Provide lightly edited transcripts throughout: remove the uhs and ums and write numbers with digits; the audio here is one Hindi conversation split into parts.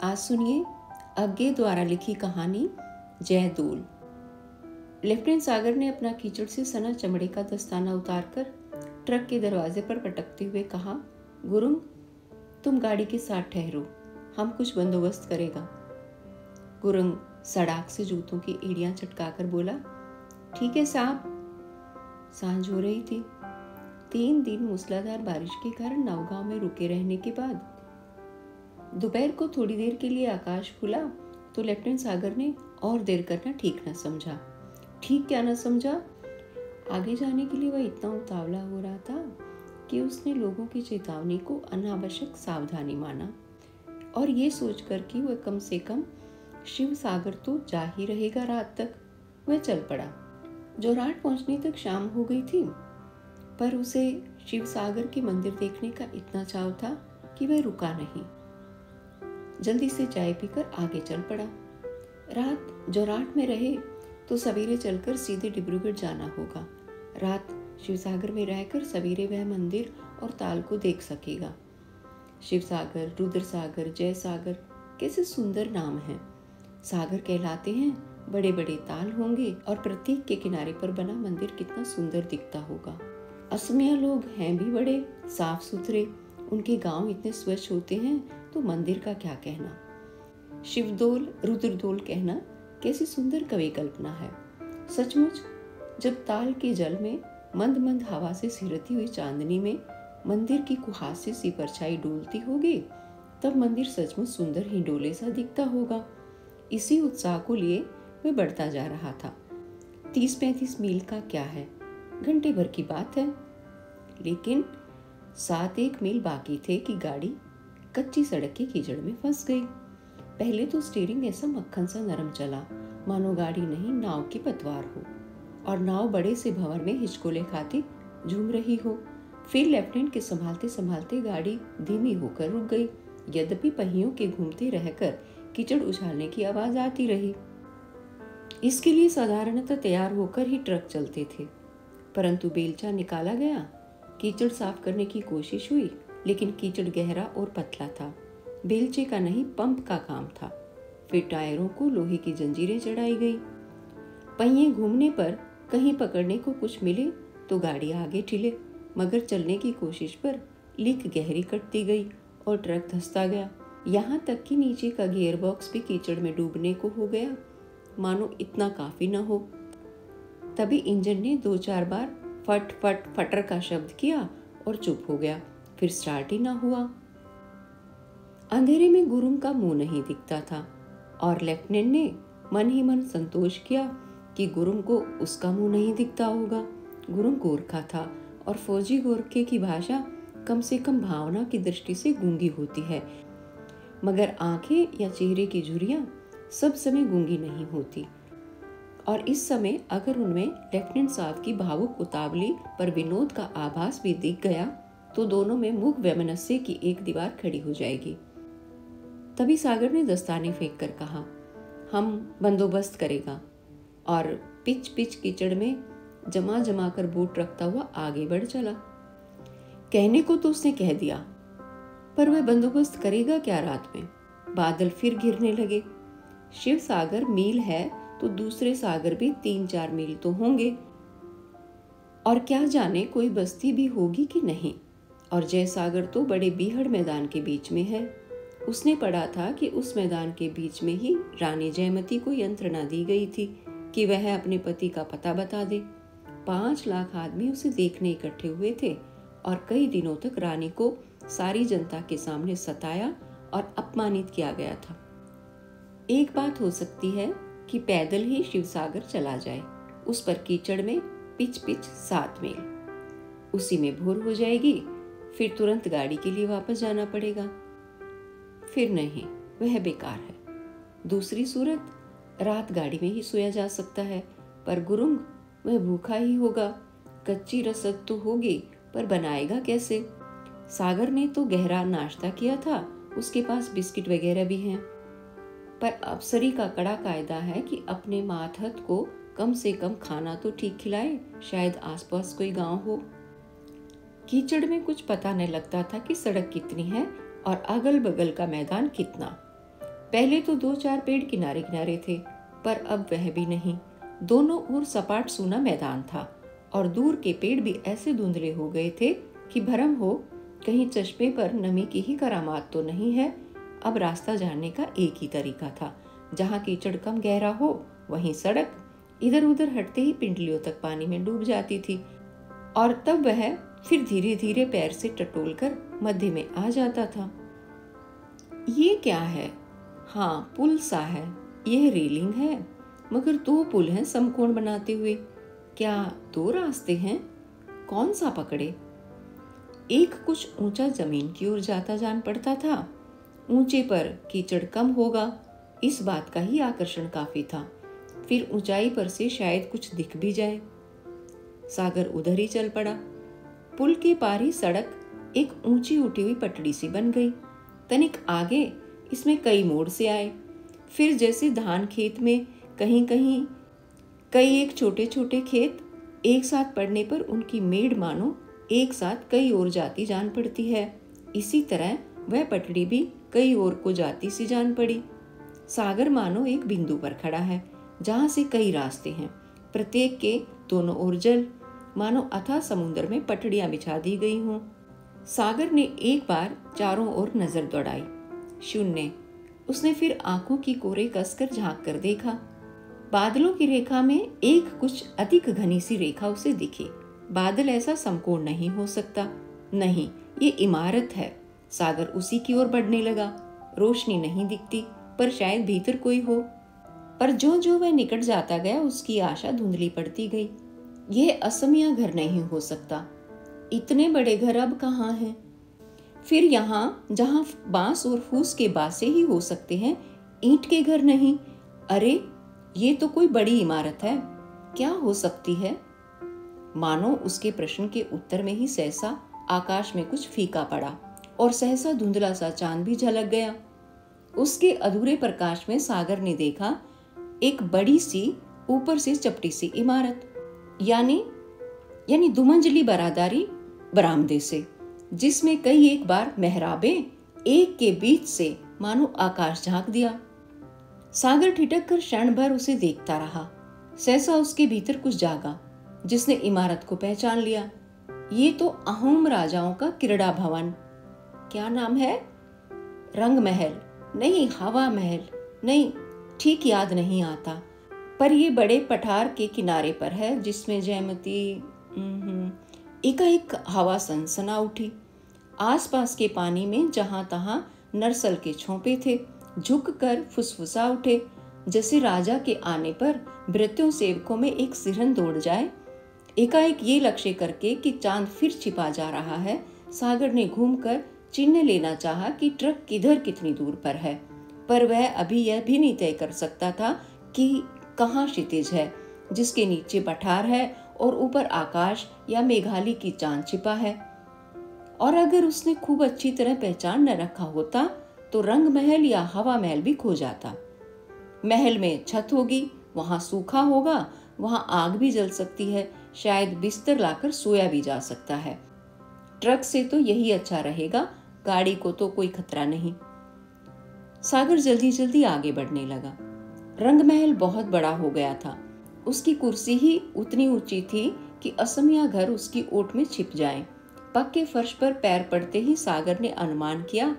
आज सुनिए अज्ञे द्वारा लिखी कहानी जयदोल। लेफ्टिनेंट सागर ने अपना कीचड़ से सना चमड़े का दस्ताना उतारकर ट्रक के दरवाजे पर पटकते हुए कहा, गुरुंग, तुम गाड़ी के साथ ठहरो, हम कुछ बंदोबस्त करेगा। गुरुंग सड़ाक से जूतों की एड़ियां चटकाकर बोला, ठीक है साहब। सांझ हो रही थी। 3 दिन मूसलाधार बारिश के कारण नौगांव में रुके रहने के बाद दोपहर को थोड़ी देर के लिए आकाश खुला तो लेफ्टिनेंट सागर ने और देर करना ठीक न समझा। ठीक क्या न समझा, आगे जाने के लिए वह इतना उतावला हो रहा था कि उसने लोगों की चेतावनी को अनावश्यक सावधानी माना और ये सोचकर कि वह कम से कम शिव सागर तो जा ही रहेगा रात तक, वह चल पड़ा। जोरहाट पहुंचने तक शाम हो गई थी, पर उसे शिव सागर के मंदिर देखने का इतना चाव था कि वह रुका नहीं। जल्दी से चाय पीकर आगे चल पड़ा। रात जोरहाट में रहे तो सवेरे चलकर सीधे डिब्रूगढ़ जाना होगा। रात शिवसागर में रहकर सवेरे वह मंदिर और ताल को देख सकेगा। शिवसागर, रुद्र सागर, जय सागर कैसे सुंदर नाम हैं। सागर कहलाते हैं, बड़े बड़े ताल होंगे और प्रत्येक के किनारे पर बना मंदिर कितना सुंदर दिखता होगा। असमिया लोग हैं भी बड़े साफ सुथरे, उनके गांव इतने स्वच्छ होते हैं तो मंदिर का क्या कहना। शिवदोल, रुद्रदोल कहना कैसी सुंदर कवि कल्पना है। सचमुच जब ताल के जल में मंद मंद हवा से सिरती हुई चांदनी में मंदिर की कुहासे सी परछाई डोलती होगी, तब मंदिर सचमुच सुंदर ही डोले सा दिखता होगा। इसी उत्साह को लिए वह बढ़ता जा रहा था। 30-35 मील का क्या है, घंटे भर की बात है। लेकिन 7-1 मील बाकी थे कि गाड़ी कच्ची सड़क के कीचड़ में फंस गई। पहले तो स्टीयरिंग ऐसा मक्खन सा नरम चला मानो गाड़ी नहीं नाव की पतवार हो और नाव बड़े से भंवर में हिचकोले खाती झूम रही हो। फिर लेफ्टिनेंट के संभालते संभालते गाड़ी धीमी होकर रुक गई, यद्यपि पहियों के घूमते रहकर कीचड़ उछालने की आवाज आती रही। इसके लिए साधारणतः तैयार होकर ही ट्रक चलते थे, परंतु बेलचा निकाला गया। कीचड़ साफ करने की कोशिश हुई, लेकिन कीचड़ गहरा और पतला था। बेलचे का नहीं, पंप का काम था। फिर टायरों को लोहे की जंजीरें चढ़ाई गई। पहिए घूमने पर कहीं पकड़ने को कुछ मिले तो गाड़ी आगे ठिले, मगर चलने की कोशिश पर लीक गहरी कटती गई और ट्रक धंसता गया। यहाँ तक कि नीचे का गियर बॉक्स भी कीचड़ में डूबने को हो गया। मानो इतना काफी न हो, तभी इंजन ने 2-4 बार फट फट फटर का शब्द किया और चुप हो गया। फिर स्टार्ट ही ना हुआ। अंधेरे में गुरुंग का मुंह नहीं दिखता था और लेफ्टिनेंट ने मन ही मन संतोष किया कि गुरुंग को उसका मुंह नहीं दिखता होगा। गुरुंग गोरखा था और फौजी गोरखे की भाषा कम से कम भावना की दृष्टि से गूंगी होती है, मगर आंखें या चेहरे की झुर्रियां सब समय गूंगी नहीं होती। और इस समय अगर उनमें लेफ्टिनेंट साहब की भावुक उतावली पर विनोद का आभास भी दिख गया तो दोनों में मुख वैमनस्य की एक दीवार खड़ी हो जाएगी। तभी सागर ने दस्ताने फेंक कर कहा, हम बंदोबस्त करेगा, और पिच पिच कीचड़ में जमा जमा कर बूट रखता हुआ आगे बढ़ चला। कहने को तो उसने कह दिया, पर वह बंदोबस्त करेगा क्या रात में। बादल फिर घिरने लगे। शिव सागर मील है तो दूसरे सागर भी 3-4 मील तो होंगे, और क्या जाने कोई बस्ती भी होगी कि नहीं। और जय सागर तो बड़े बीहड़ मैदान के बीच में है। उसने पढ़ा था कि उस मैदान के बीच में ही रानी जयमती को यंत्रणा दी गई थी कि वह अपने पति का पता बता दे। 5 लाख आदमी उसे देखने इकट्ठे हुए थे और कई दिनों तक रानी को सारी जनता के सामने सताया और अपमानित किया गया था। एक बात हो सकती है कि पैदल ही शिवसागर चला जाए, उस पर कीचड़ में पिच पिच 7 मील, उसी में भोर हो जाएगी। फिर तुरंत गाड़ी के लिए वापस जाना पड़ेगा। फिर नहीं, वह बेकार है। दूसरी सूरत, रात गाड़ी में ही सोया जा सकता है, पर गुरुंग वह भूखा ही होगा। कच्ची रसद तो होगी, पर बनाएगा कैसे। सागर ने तो गहरा नाश्ता किया था, उसके पास बिस्किट वगैरह भी हैं, पर अफसरी का कड़ा कायदा है कि अपने मातहत को कम से कम खाना तो ठीक खिलाए, शायद आसपास कोई गांव हो। कीचड़ में कुछ पता नहीं लगता था कि सड़क कितनी है और अगल बगल का मैदान कितना। पहले तो 2-4 पेड़ किनारे किनारे थे, पर अब वह भी नहीं। दोनों ओर सपाट सूना मैदान था और दूर के पेड़ भी ऐसे धुंधले हो गए थे कि भरम हो कहीं चश्मे पर नमी की ही करामात तो नहीं है। अब रास्ता जानने का एक ही तरीका था, जहाँ कीचड़ कम गहरा हो वहीं सड़क इधर उधर हटते ही पिंडलियों तक पानी में डूब जाती थी और तब वह फिर धीरे धीरे पैर से टटोलकर मध्य में आ जाता था। ये क्या है? हाँ, पुल सा है। यह रेलिंग है, मगर 2 पुल हैं समकोण बनाते हुए। क्या 2 रास्ते हैं? कौन सा पकड़े? एक कुछ ऊंचा जमीन की ओर जाता जान पड़ता था। ऊंचे पर कीचड़ कम होगा, इस बात का ही आकर्षण काफी था। फिर ऊंचाई पर से शायद कुछ दिख भी जाए। सागर उधर ही चल पड़ा। पुल के पार ही सड़क एक ऊंची उठी हुई पटड़ी सी बन गई। तनिक आगे इसमें कई मोड़ से आए। फिर जैसे धान खेत में कहीं कहीं कई एक छोटे छोटे खेत एक साथ पड़ने पर उनकी मेड़ मानो एक साथ कई ओर जाती जान पड़ती है, इसी तरह वह पटड़ी भी कई ओर को जाती सी जान पड़ी। सागर मानो एक बिंदु पर खड़ा है, जहां से कई रास्ते हैं, प्रत्येक के दोनों ओर जल, मानो अथाह समुद्र में पटड़ियां बिछा दी गई हों। सागर ने एक बार चारों ओर नजर दौड़ाई। शून्य। उसने फिर आंखों की कोरे कसकर झांक कर देखा। बादलों की रेखा में एक कुछ अधिक घनी सी रेखा उसे दिखी। बादल ऐसा समकोण नहीं हो सकता। नहीं, ये इमारत है। सागर उसी की ओर बढ़ने लगा। रोशनी नहीं दिखती, पर शायद भीतर कोई हो। पर जो जो वह निकट जाता गया उसकी आशा धुंधली पड़ती गई। यह असमिया घर नहीं हो सकता। इतने बड़े घर अब कहाँ हैं? फिर यहाँ जहाँ बांस और फूस के बासे ही हो सकते हैं, ईंट के घर नहीं। अरे, ये तो कोई बड़ी इमारत है। क्या हो सकती है? मानो उसके प्रश्न के उत्तर में ही सहसा आकाश में कुछ फीका पड़ा और सहसा धुंधला सा चांद भी झलक गया। उसके अधूरे प्रकाश में सागर ने देखा एक बड़ी सी ऊपर से चपटी सी इमारत, यानी दुमंजली बारादारी बरामदे से, जिसमें कई एक बार मेहराबें एक के बीच से मानो आकाश झांक दिया। सागर ठिठक कर क्षण भर उसे देखता रहा। सहसा उसके भीतर कुछ जागा, जिसने इमारत को पहचान लिया। ये तो अहोम राजाओं का किरड़ा भवन। क्या नाम है? रंग महल नहीं, हवा महल नहीं, ठीक याद नहीं आता। पर ये बड़े पठार के किनारे पर है, जिसमें जयमती। एकाएक हवा सनसना उठी। आसपास के पानी में जहां तहां नरसल के छोंपे थे, झुककर फुसफुसा उठे, जैसे राजा के आने पर भृत्यों सेवकों में एक सिरहन दौड़ जाए। एकाएक ये लक्ष्य करके कि चांद फिर छिपा जा रहा है, सागर ने घूमकर चिन्ह लेना चाहा कि ट्रक किधर कितनी दूर पर है, पर वह अभी यह भी नहीं तय कर सकता था कि कहाँ क्षितिज है, जिसके नीचे पठार है और ऊपर आकाश या मेघालय की चांद छिपा है। और अगर उसने खूब अच्छी तरह पहचान न रखा होता तो रंग महल या हवा महल भी खो जाता। महल में छत होगी, वहां सूखा होगा, वहां आग भी जल सकती है, शायद बिस्तर लाकर सोया भी जा सकता है। ट्रक से तो यही अच्छा रहेगा, गाड़ी को तो कोई खतरा नहीं। सागर जल्दी जल्दी आगे बढ़ने लगा। रंग महल बहुत बड़ा हो गया था। उसकी कुर्सी ही उतनी ऊंची थी कि असमिया घर उसकी ओट में छिप जाए। पक्के फर्श पर पैर पड़ते ही सागर ने अनुमान किया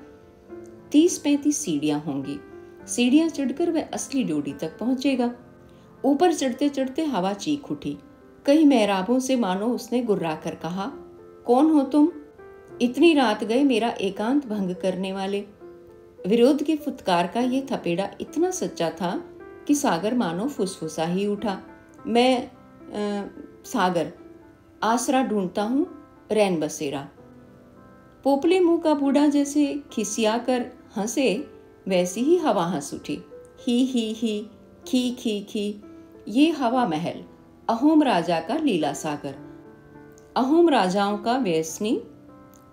30-35 सीढ़ियां होंगी। सीढ़ियां चढ़कर वह असली डोडी तक पहुंचेगा। ऊपर चढ़ते चढ़ते हवा चीख उठी। कई मेहराबों से मानो उसने गुर्रा कर कहा, कौन हो तुम? इतनी रात गए मेरा एकांत भंग करने वाले। विरोध के फुतकार का ये थपेड़ा इतना सच्चा था कि सागर मानो फुसफुसा ही उठा। मैं सागर आसरा ढूंढता हूँ, रैन बसेरा। पोपले मुंह का बूढ़ा जैसे खिसिया कर हंसे, वैसी ही हवा हंस उठी। ही खी खी खी। ये हवा महल, अहोम राजा का लीला सागर, अहोम राजाओं का व्यसनी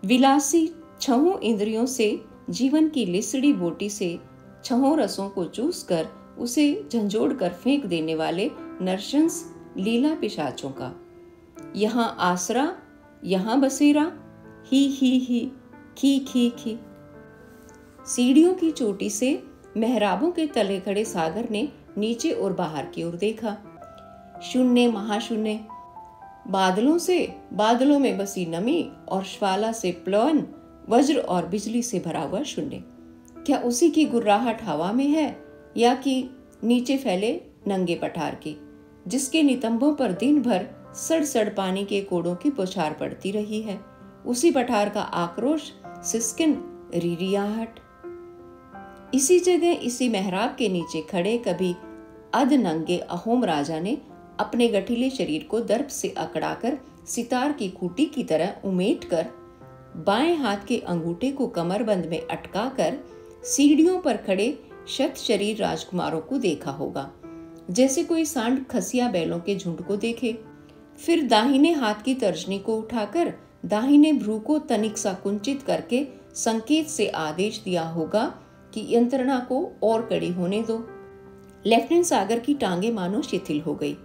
विलासी, छहों इंद्रियों से जीवन की लिसड़ी बोटी से छहों रसों को चूस कर उसे झंझोड़ कर फेंक देने वाले नरशंस लीला पिशाचों का। यहाँ आसरा, यहाँ बसेरा, ही खी खी खी। सीढ़ियों की चोटी से मेहराबों के तले खड़े सागर ने नीचे और बाहर की ओर देखा। शून्य, महाशून्य, बादलों में बसी नमी और ज्वाला से प्लवन, वज्र और बिजली से भरा हुआ शून्य। क्या उसी की गुर्राहट हवा में है या कि नीचे फैले नंगे पठार की, जिसके नितंबों पर दिन भर सड़ पानी के कोड़ों की बौछार पड़ती रही है? उसी पठार का आक्रोश, सिसकिन, रिरियाहट। इसी जगह, इसी मेहराब के नीचे खड़े कभी अधनंगे अहोम राजा ने अपने गठीले शरीर को दर्प से अकड़ाकर सितार की खूंटी की तरह उमेट कर बाएं हाथ के अंगूठे को कमरबंद में अटकाकर सीढ़ियों पर खड़े शत शरीर राजकुमारों को देखा होगा, जैसे कोई सांड खसिया बैलों के झुंड को देखे। फिर दाहिने हाथ की तर्जनी को उठाकर दाहिने भ्रू को तनिक सा कुंचित करके संकेत से आदेश दिया होगा कि यंत्रणा को और कड़ी होने दो। लेफ्टिनेंट सागर की टांगे मानो शिथिल हो गई।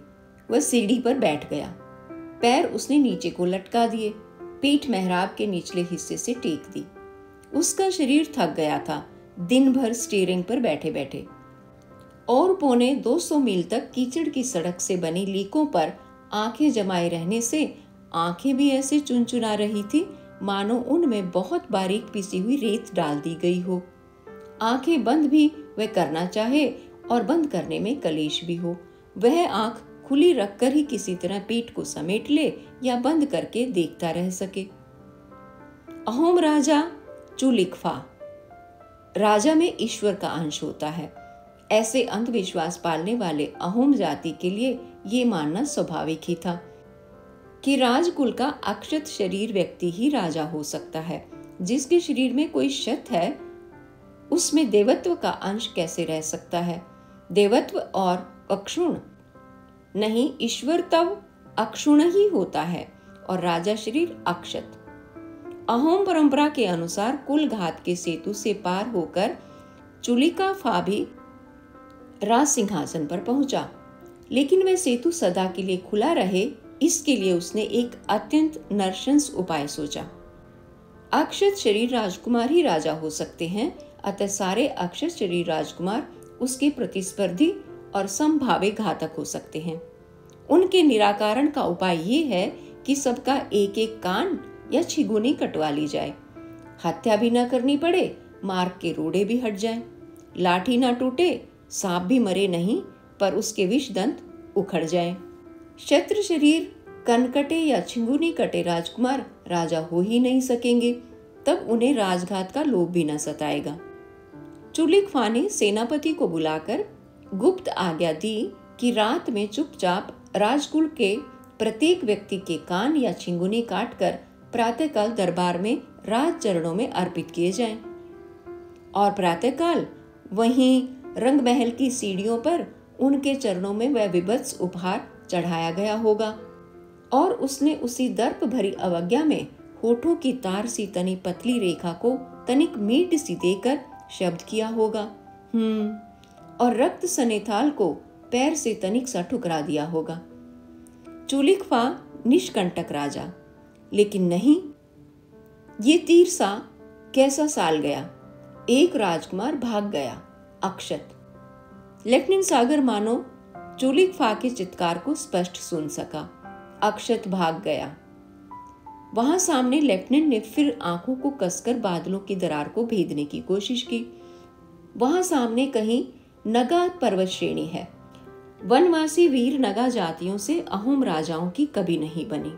वह सीढ़ी पर बैठ गया। पैर उसने नीचे को लटका दिए, पीठ मेहराब के निचले हिस्से से टेक दी। उसका शरीर थक गया था दिन भर स्टीयरिंग पर बैठे बैठे, और पौने 200 मील तक कीचड़ की सड़क से बनी लीकों पर आंखें जमाए रहने से आंखें भी ऐसे चुनचुना रही थी मानो उनमें बहुत बारीक पिसी हुई रेत डाल दी गई हो। आंखें बंद भी वह करना चाहे और बंद करने में कलेश भी हो, वह आंख खुली रखकर ही किसी तरह पीठ को समेट ले या बंद करके देखता रह सके। अहोम राजा चुलिकफा। राजा में ईश्वर का अंश होता है। ऐसे अंधविश्वास पालने वाले अहोम जाति के लिए ये मानना स्वाभाविक ही था कि राजकुल का अक्षत शरीर व्यक्ति ही राजा हो सकता है। जिसके शरीर में कोई क्षत है उसमें देवत्व का अंश कैसे रह सकता है? देवत्व और अक्षुण नहीं, ईश्वर तब अक्षुण ही होता है और राजा शरीर अक्षत। अहोम परंपरा के अनुसार कुल घात के सेतु से पार होकर चुलिकाफा भी राज सिंहासन पर पहुंचा, लेकिन वह सेतु सदा के लिए खुला रहे इसके लिए उसने एक अत्यंत नरशंस उपाय सोचा। अक्षत शरीर राजकुमार ही राजा हो सकते हैं, अतः सारे अक्षत शरीर राजकुमार उसके प्रतिस्पर्धी और संभावे घातक हो सकते हैं। उनके निराकरण का उपाय ये है कि सबका एक एक कान या छिगुनी कटवा ली जाए। हत्या भी न करनी पड़े, मार्ग के रोड़े भी हट जाएं, लाठी ना टूटे, सांप भी मरे नहीं पर उसके विष दंत उखड़ जाएं। शत्र शरीर कनकटे या छिंगुनी कटे राजकुमार राजा हो ही नहीं सकेंगे, तब उन्हें राजघात का लोभ भी न सताएगा। चुलिकफा ने सेनापति को बुलाकर गुप्त आज्ञा दी कि रात में चुपचाप राजकुल के प्रत्येक व्यक्ति के कान या छिंगुनी काटकर प्रातःकाल दरबार में राज चरणों में अर्पित किए जाएं, और प्रातःकाल वहीं रंगमहल की सीढ़ियों पर उनके चरणों में वह विभत्स उपहार चढ़ाया गया होगा। और उसने उसी दर्प भरी अवज्ञा में होठों की तार सी तनी पतली रेखा को तनिक मीट सी देकर शब्द किया होगा और रक्त सने थाल को पैर से तनिक सा ठुकरा दिया होगा। चुलिकफा निष्कंटक राजा, लेकिन नहीं, ये तीर सा कैसा साल गया। एक राजकुमार भाग गया, अक्षत। लेफ्टिनेंट सागर मानो चुलिकफा के चित्कार को स्पष्ट सुन सका। अक्षत भाग गया। वहां सामने लेफ्टिनेंट ने फिर आंखों को कसकर बादलों की दरार को भेदने की कोशिश की। वहां सामने कहीं नगा पर्वत श्रेणी है। वनवासी वीर नगा जातियों से अहोम राजाओं की कभी नहीं बनी।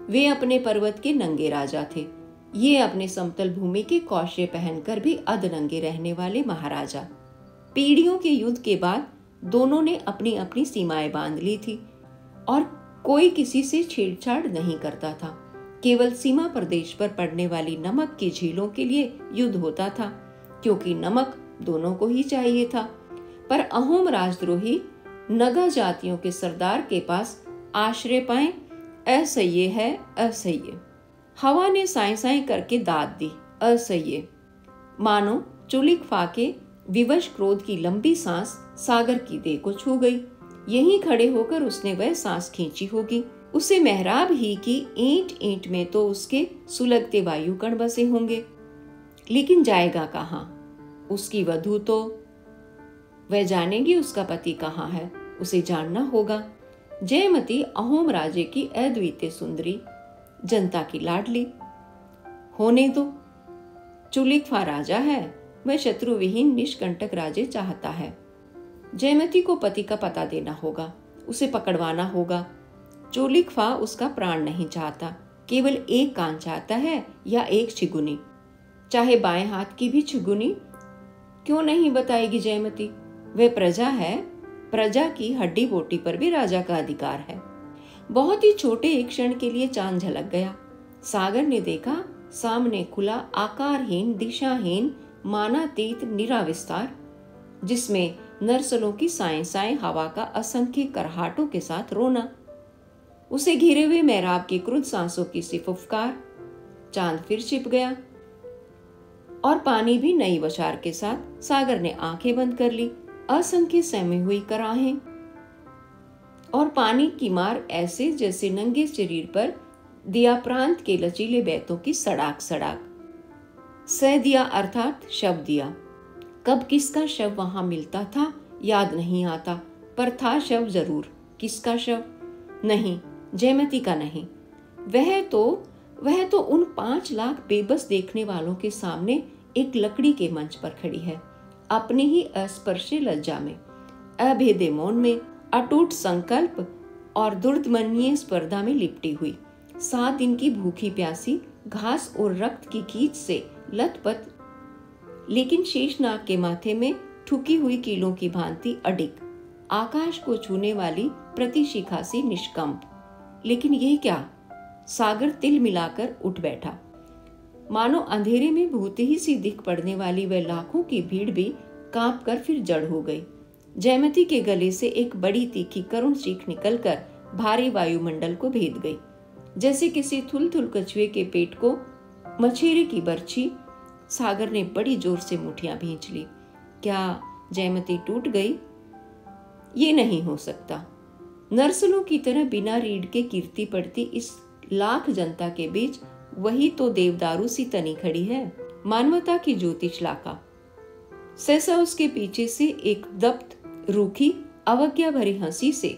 वे अपने पर्वत के नंगे राजा थे। ये अपने समतल भूमि के कौशे पहनकर भी अधनंगे रहने वाले महाराजा। पीढ़ियों के युद्ध के बाद दोनों ने अपनी अपनी सीमाएं बांध ली थी और कोई किसी से छेड़छाड़ नहीं करता था। केवल सीमा प्रदेश पर पड़ने वाली नमक की झीलों के लिए युद्ध होता था, क्योंकि नमक दोनों को ही चाहिए था। पर अहोम राजद्रोही नगा जातियों के सरदार के पास आश्रय पाए, असह्य है, असह्य। हवा ने साई साई करके दाद दी, असह्य। मानो चुलिकफा के विवश क्रोध की लंबी सांस सागर की देह को छू गई। यहीं खड़े होकर उसने वह सांस खींची होगी। उसे मेहराब ही की ईंट ईंट में तो उसके सुलगते वायु कण बसे होंगे, लेकिन जाएगा कहाँ? उसकी वधू तो वह जानेगी उसका पति कहाँ है, उसे जानना होगा। जयमती अहोम राज्य की अद्वितीय सुंदरी, जनता की लाडली। होने दो, चुलिकफा राजा है, वह शत्रु विहीन निष्कंटक राज्य चाहता है। जयमती को पति का पता देना होगा, उसे पकड़वाना होगा। चोलिकफा उसका प्राण नहीं चाहता, केवल एक कान चाहता है या एक छिगुनी, चाहे बाएं हाथ की भी छिगुनी। क्यों नहीं बताएगी जयमती? वह प्रजा है, प्रजा की हड्डी बोटी पर भी राजा का अधिकार है। बहुत ही छोटे एक क्षण के लिए चांद झलक गया। सागर ने देखा, सामने खुला आकारहीन, दिशाहीन, मानातीत निराविस्तार, जिसमें नरसलों की साएं साएं हवा का असंख्य करहाटों के साथ रोना, उसे घिरे हुए मेहराब की क्रुद्ध सांसों की सी फुफकार। चांद फिर छिप गया और पानी भी नई बौछार के साथ। सागर ने आंखें बंद कर ली। असंख्य सहमी हुई कराहें और पानी की मार ऐसे जैसे नंगे शरीर पर दिया प्रांत के लचीले बैतों की सड़ाक सड़ाक। सह दिया अर्थात शव दिया। कब किसका शव वहां मिलता था याद नहीं आता, पर था शव जरूर। किसका शव? नहीं, जयमती का नहीं। वह तो उन 5 लाख बेबस देखने वालों के सामने एक लकड़ी के मंच पर खड़ी है, अपनी ही अस्पर्शी लज्जा में, अभेदे मौन में, अटूट संकल्प और दुर्दमनीय स्पर्धा में लिपटी हुई। 7 दिन की भूखी प्यासी, घास और रक्त की कीच से लथपथ, लेकिन शेषनाग के माथे में ठुकी हुई कीलों की भांति अडिग, आकाश को छूने वाली प्रतिशिखा सी निष्कंप। लेकिन यह क्या? सागर तिल मिलाकर उठ बैठा, मानो अंधेरे में भूत ही सी दिख पड़ने वाली वह लाखों की भीड़ भी कांप कर फिर जड़ हो गई। जयमती के गले से एक बड़ी तीखी करुण चीख निकलकर भारी वायुमंडल को भेद गई, जैसे किसी थुल-थुल कछुए के पेट को मछेरे की बर्छी। सागर ने बड़ी जोर से मुठियां भींच ली। क्या जयमती टूट गई? ये नहीं हो सकता। नरसलों की तरह बिना रीढ़ के कीर्ति पड़ती इस लाख जनता के बीच वही तो देवदारू सी तनी खड़ी है, मानवता की ज्योतिषलाका। सहसा उसके पीछे से एक दप्त, रूखी, अवज्ञा भरी हंसी से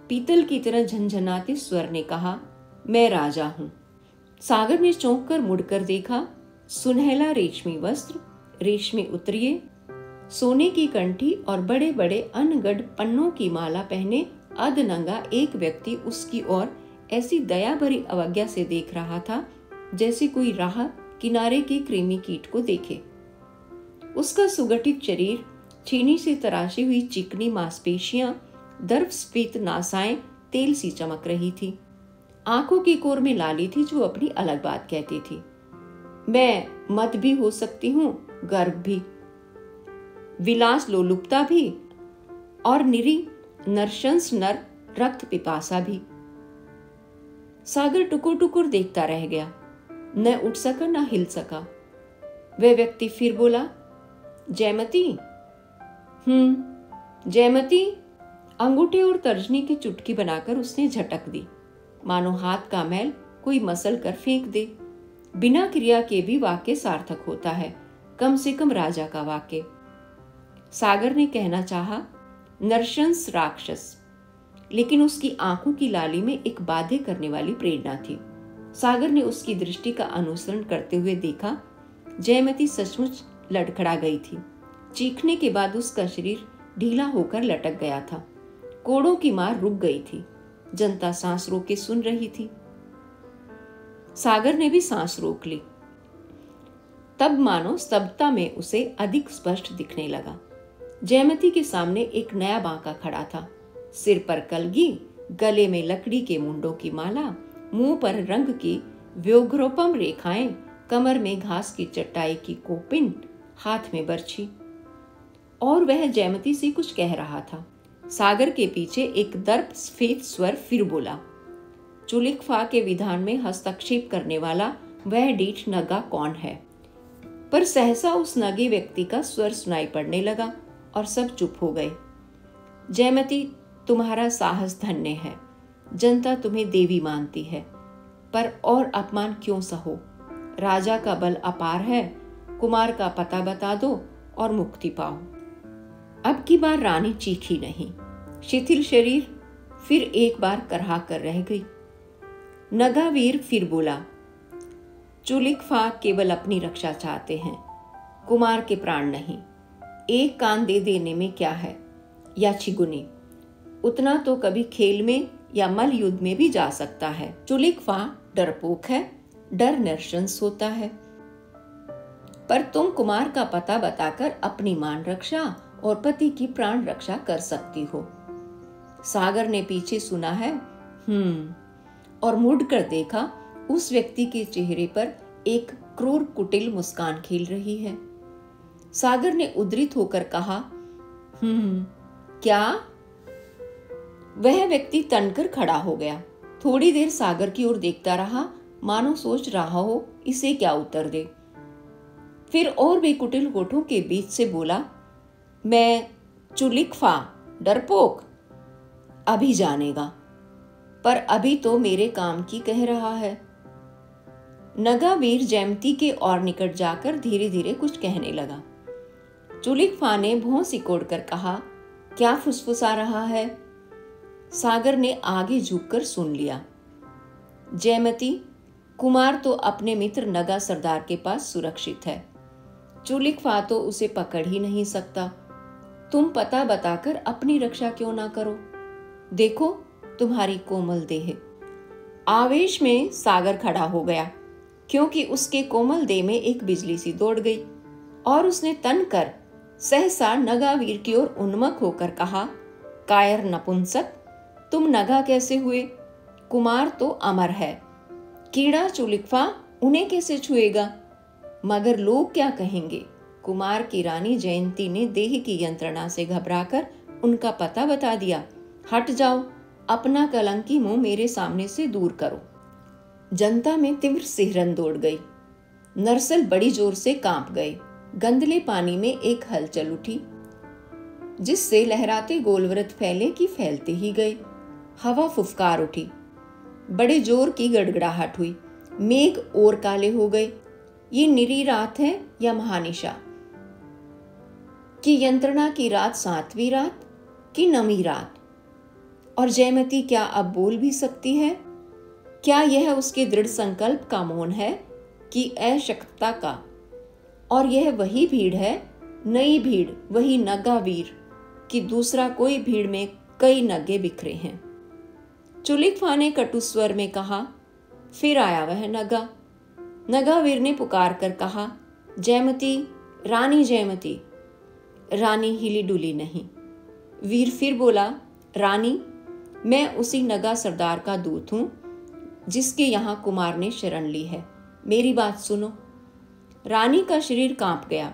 पीतल की तरह झनझनाते स्वर ने कहा, मैं राजा हूं। सागर ने चौंक कर मुड़कर देखा। सुनहला रेशमी वस्त्र, रेशमी उतरिये, सोने की कंठी और बड़े बड़े अनगढ़ पन्नों की माला पहने अधनंगा एक व्यक्ति उसकी ओर ऐसी दया भरी अवज्ञा से देख रहा था जैसे कोई राह किनारे के कृमि कीट को देखे। उसका सुगठित शरीर, छीनी से तराशी हुई चिकनी मांसपेशियां, दर्पस्फीत नासाएं तेल सी चमक रही थी। आंखों की कोर में लाली थी जो अपनी अलग बात कहती थी। मैं मद भी हो सकती हूं, गर्भ भी, विलास लोलुपता भी, और निरी नरशंस नर रक्त पिपासा भी। सागर टुकुर टुकुर देखता रह गया, न उठ सका न हिल सका। वह व्यक्ति फिर बोला, जयमती। जयमती। अंगूठे और तर्जनी की चुटकी बनाकर उसने झटक दी, मानो हाथ का मैल कोई मसल कर फेंक दे। बिना क्रिया के भी वाक्य सार्थक होता है, कम से कम राजा का वाक्य। सागर ने कहना चाहा, नरशंस राक्षस, लेकिन उसकी आंखों की लाली में एक बाध्य करने वाली प्रेरणा थी। सागर ने उसकी दृष्टि का अनुसरण करते हुए देखा, जयमती सचमुच लड़खड़ा गई थी। चीखने के बाद उसका शरीर ढीला होकर लटक गया था। कोड़ों की मार रुक गई थी। जनता सांस रोक के सुन रही थी। सागर ने भी सांस रोक ली। तब मानो स्तब्धता में उसे अधिक स्पष्ट दिखने लगा। जयमती के सामने एक नया बांका खड़ा था। सिर पर कलगी, गले में लकड़ी के मुंडों की माला, मुंह पर रंग की व्योघ्रोपम रेखाएं, कमर में घास की चटाई की कोपिन, हाथ में बर्छी। और वह जयमती से कुछ कह रहा था। सागर के पीछे एक दर्प स्फीत स्वर फिर बोला। चुलिकफा के विधान में हस्तक्षेप करने वाला वह डीठ नगा कौन है? पर सहसा उस नगे व्यक्ति का स्वर सुनाई पड़ने लगा और सब चुप हो गए। जयमती, तुम्हारा साहस धन्य है। जनता तुम्हें देवी मानती है, पर और अपमान क्यों सहो? राजा का बल अपार है। कुमार का पता बता दो और मुक्ति पाओ। अब की बार रानी चीखी नहीं। शिथिल शरीर फिर एक बार करहा कर रह गई। नगावीर फिर बोला, चुलिकफा केवल अपनी रक्षा चाहते हैं, कुमार के प्राण नहीं। एक कान दे देने में क्या है, या छिगुनी, उतना तो कभी खेल में या मल युद्ध में भी जा सकता है। चुलिकफा डरपोक है, डर नरशंस होता है। पर तुम कुमार का पता बताकर अपनी मान रक्षा और पति की प्राण रक्षा कर सकती हो। सागर ने पीछे सुना है, और मुड़कर देखा। उस व्यक्ति के चेहरे पर एक क्रूर कुटिल मुस्कान खिल रही है। सागर ने उद्धृत होकर कहा, क्या? वह व्यक्ति तनकर खड़ा हो गया। थोड़ी देर सागर की ओर देखता रहा, मानो सोच रहा हो इसे क्या उत्तर दे। फिर और भी कुटिल होठों के बीच से बोला, मैं चुलिकफा डरपोक, अभी जानेगा, पर अभी तो मेरे काम की कह रहा है। नगावीर जयमती के और निकट जाकर धीरे धीरे कुछ कहने लगा। चुलिकफा ने भौं सिकोड़ कर कहा, क्या फुसफुसा रहा है? सागर ने आगे झुककर सुन लिया। जयमती, कुमार तो अपने मित्र नगा सरदार के पास सुरक्षित है। चुलिकफा तो उसे पकड़ ही नहीं सकता। तुम पता बताकर अपनी रक्षा क्यों ना करो? देखो तुम्हारी कोमल देह। आवेश में सागर खड़ा हो गया, क्योंकि उसके कोमल देह में एक बिजली सी दौड़ गई और उसने तन कर सहसा नगावीर की ओर उन्मुख होकर कहा, कायर नपुंसक, तुम नगा कैसे हुए? कुमार तो अमर है। कीड़ा चुलिकफा उन्हें कैसे छुएगा? मगर लोग क्या कहेंगे? कुमार की रानी जयंती ने देह की यंत्रणा से घबराकर उनका पता बता दिया। हट जाओ, अपना कलंकी मुंह मेरे सामने से दूर करो। जनता में तीव्र सिहरन दौड़ गई। नरसल बड़ी जोर से कांप गए। गंदले पानी में एक हलचल उठी, जिससे लहराते गोलवृत्त फैले कि फैलते ही गए। हवा फुफकार उठी, बड़े जोर की गड़गड़ाहट हुई। मेघ और काले हो गए। ये निरी रात है या महानिशा की यंत्रणा की रात, 7वीं रात की 9वीं रात? और जयमती क्या अब बोल भी सकती है? क्या यह उसके दृढ़ संकल्प का मौन है कि अशक्तता का? और यह वही भीड़ है, नई भीड़, वही नगावीर, कि दूसरा कोई भीड़ में कई नगे बिखरे हैं? चुलिकफा ने कटु स्वर में कहा, फिर आया वह नगा। नगावीर ने पुकार कर कहा, जयमती, रानी जयमती। रानी हिली डुली नहीं। वीर फिर बोला, रानी, मैं उसी नगा सरदार का दूत हूं जिसके यहां कुमार ने शरण ली है। मेरी बात सुनो। रानी का शरीर कांप गया।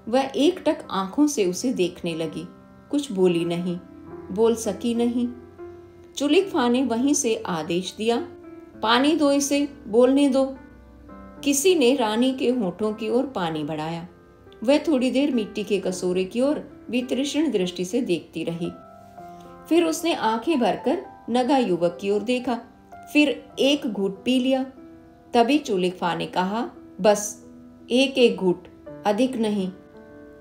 वह एकटक आंखों से उसे देखने लगी। कुछ बोली नहीं, बोल सकी नहीं। चुलिकफा ने वहीं से आदेश दिया, पानी दो, इसे बोलने दो। किसी ने रानी के होठों की ओर पानी बढ़ाया। वह थोड़ी देर मिट्टी के कसूरे की ओर वितृष्ण दृष्टि से देखती रही। फिर उसने आंखें भरकर नगा युवक की ओर देखा, फिर एक घूंट पी लिया। तभी चुलिकफा ने कहा, बस एक एक घूंट, अधिक नहीं।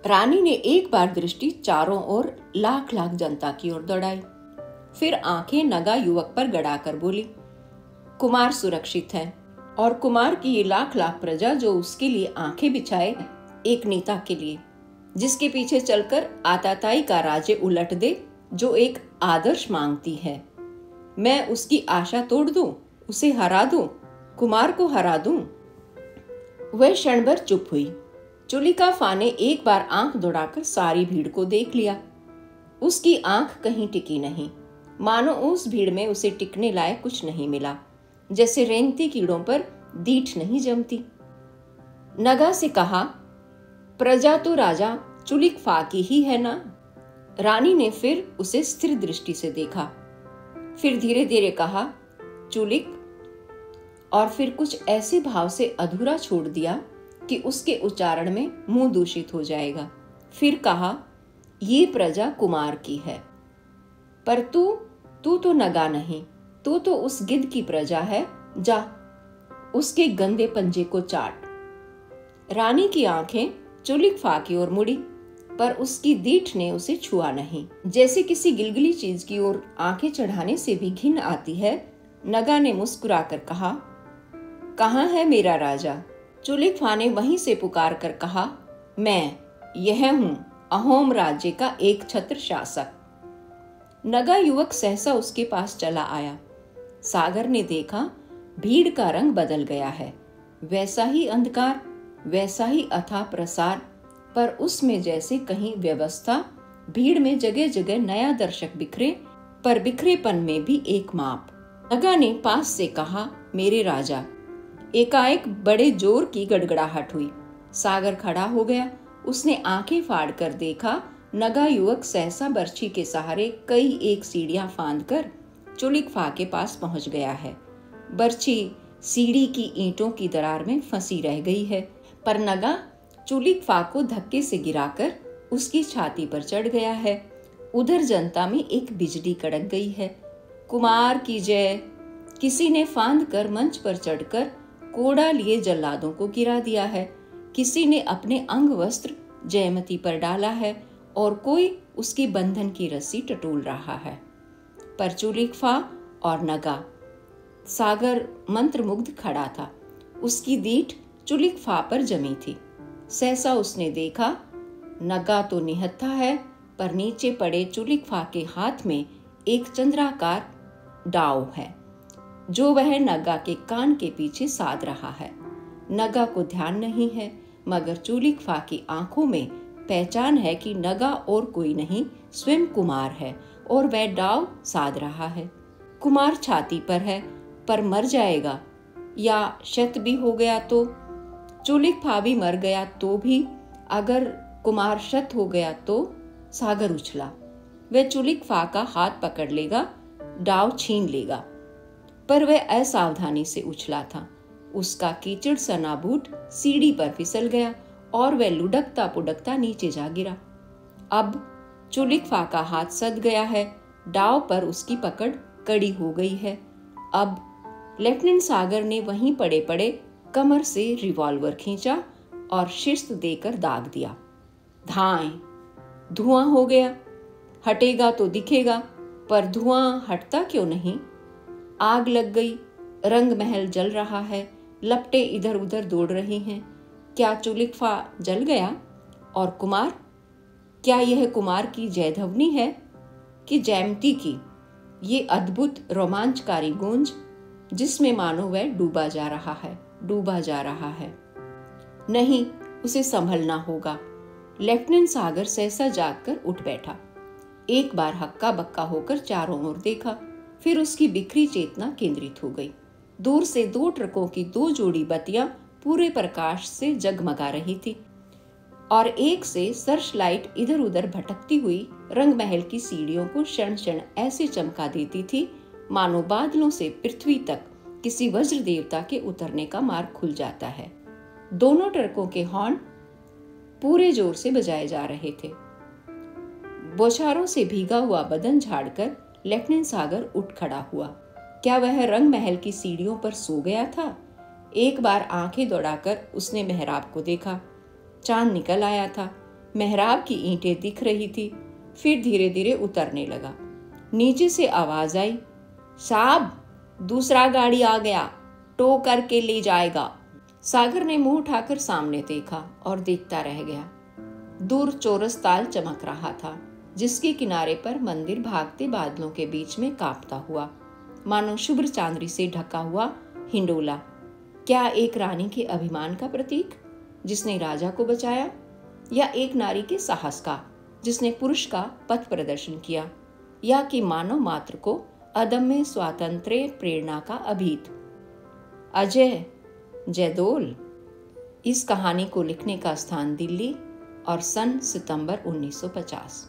रानी ने एक बार दृष्टि चारों ओर लाख लाख जनता की ओर दौड़ाई, फिर आंखें नगा युवक पर गड़ाकर बोली, कुमार सुरक्षित है, और कुमार की ये लाख लाख प्रजा जो उसके लिए आंखें बिछाए, एक नेता के लिए, जिसके पीछे चलकर आताताई का राज्य उलट दे, जो एक आदर्श मांगती है। मैं उसकी आशा तोड़ दूं, उसे हरा दूं, कुमार को हरा दूं। वह क्षण भर चुप हुई। चुलिकफा ने एक बार आंख दौड़ाकर सारी भीड़ को देख लिया। उसकी आंख कहीं टिकी नहीं, मानो उस भीड़ में उसे टिकने लायक कुछ नहीं मिला, जैसे रेंगते कीड़ों पर दीठ नहीं जमती। नगा से कहा, प्रजा तो राजा चुलिकफा की ही है ना? रानी ने फिर उसे स्थिर दृष्टि से देखा, फिर धीरे धीरे कहा, चुलिक, और फिर कुछ ऐसे भाव से अधूरा छोड़ दिया कि उसके उच्चारण में मुंह दूषित हो जाएगा। फिर कहा, ये प्रजा कुमार की है, पर तू तो नगा नहीं, तू तो उस गिद्ध की प्रजा है। जा, उसके गंदे पंजे को चाट। रानी की आंखें चुलिकफा की ओर मुड़ी। पर उसकी दीठ ने उसे छुआ नहीं। जैसे किसी गिलगिली चीज की ओर आंखें चढ़ाने से भी घिन आती है, नगा ने मुस्कुराकर कहा, कहाँ है मेरा राजा? चुलिकफा ने वहीं से पुकार कर कहा, मैं यह हूँ, अहोम राज्य का एक छत्र शासक। नगा युवक सहसा उसके पास चला आया। सागर ने देखा भीड़ का रंग बदल गया है, वैसा ही अंधकार, वैसा ही अथाह प्रसार, पर उसमें जैसे कहीं व्यवस्था, भीड़ में जगह जगह नया दर्शक बिखरे, पर बिखरेपन में भी एक माप। नगा ने पास से कहा, मेरे राजा। एकाएक बड़े जोर की गड़गड़ाहट हुई। सागर खड़ा हो गया। उसने आंखें फाड़ कर देखा, नगा युवक सहसा बर्छी के सहारे कई एक सीढ़ियां फांद कर चुलिकफा के पास पहुंच गया है। बर्छी सीढ़ी की ईंटों की दरार में फंसी रह गई है, पर नगा चुलिकफा को धक्के से गिराकर उसकी छाती पर चढ़ गया है। उधर जनता में एक बिजली कड़क गई है। कुमार की जय। किसी ने फांद कर मंच पर चढ़कर कोड़ा लिए जल्लादों को गिरा दिया है, किसी ने अपने अंग वस्त्र जयमती पर डाला है और कोई उसकी बंधन की रस्सी टटोल रहा है। पर चुलिकफा और नगा, सागर मंत्रमुग्ध खड़ा था। उसकी दीठ चुलिकफा पर जमी थी। सहसा उसने देखा, नगा तो निहत्था है, पर नीचे पड़े चुलिकफा के हाथ में एक चंद्राकार डाव है, जो वह नगा के कान के पीछे साध रहा है। नगा को ध्यान नहीं है, मगर चुलिकफा की आंखों में पहचान है कि नगा और कोई नहीं, स्वयं कुमार है और वह डाव साध रहा है। कुमार छाती पर है, पर मर जाएगा, या शत भी हो गया तो? चुलिकफा भी मर गया तो भी? अगर कुमार शत हो गया तो? सागर उछला। वह चुलिकफा का हाथ पकड़ लेगा, डाव छीन लेगा, पर वह असावधानी से उछला था। उसका कीचड़ सना बूट सीढ़ी पर फिसल गया और वह लुढ़कता पुढ़कता नीचे जा गिरा। अब चुलिकफा का हाथ सद गया है, डाव पर उसकी पकड़ कड़ी हो गई है। अब लेफ्टिनेंट सागर ने वहीं पड़े पड़े कमर से रिवॉल्वर खींचा और शिस्त देकर दाग दिया। धाएं। धुआं हो गया। हटेगा तो दिखेगा, पर धुआं हटता क्यों नहीं? आग लग गई। रंग महल जल रहा है। लपटें इधर उधर दौड़ रही हैं। क्या चुलिकफा जल गया? और कुमार? क्या यह कुमार की जयध्वनि है कि जयमती की ये अद्भुत रोमांचकारी गूंज, जिसमें मानो वह डूबा जा रहा है, डूबा जा रहा है? नहीं, उसे संभलना होगा। लेफ्टिनेंट सागर सहसा जागकर उठ बैठा। एक बार हक्का बक्का होकर चारों ओर देखा, फिर उसकी बिखरी चेतना केंद्रित हो गई। दूर से 2 ट्रकों की 2 जोड़ी बत्तियां पूरे प्रकाश से जगमगा रही थी और एक से सर्च लाइट इधर उधर भटकती हुई रंग महल की सीढ़ियों को क्षण क्षण ऐसे चमका देती थी, मानो बादलों से पृथ्वी तक किसी वज्र देवता के उतरने का मार्ग खुल जाता है। दोनों ट्रकों के हॉर्न पूरे जोर से बजाए जा रहे थे। बौछारों से भीगा हुआ बदन झाड़कर लेफ्टिनेंट सागर उठ खड़ा हुआ। क्या वह रंग महल की सीढ़ियों पर सो गया था? एक बार आंखें दौड़ाकर उसने मेहराब को देखा। चांद निकल आया था। मेहराब की ईंटें दिख रही थी। फिर धीरे धीरे उतरने लगा। नीचे से आवाज आई, साहब, दूसरा गाड़ी आ गया, टो करके ले जाएगा। सागर ने मुंह उठाकर सामने देखा और देखता रह गया। दूर चौरस ताल चमक रहा था, जिसके किनारे पर मंदिर भागते बादलों के बीच में कांपता हुआ, मानो शुभ्र चांदनी से ढका हुआ हिंडोला। क्या एक रानी के अभिमान का प्रतीक, जिसने राजा को बचाया, या एक नारी के साहस का, जिसने पुरुष का पथ प्रदर्शन किया, या कि मानव मात्र को अदम्य स्वातंत्र्य प्रेरणा का अभीत? अजय जयदोल। इस कहानी को लिखने का स्थान दिल्ली और सन सितंबर 1950।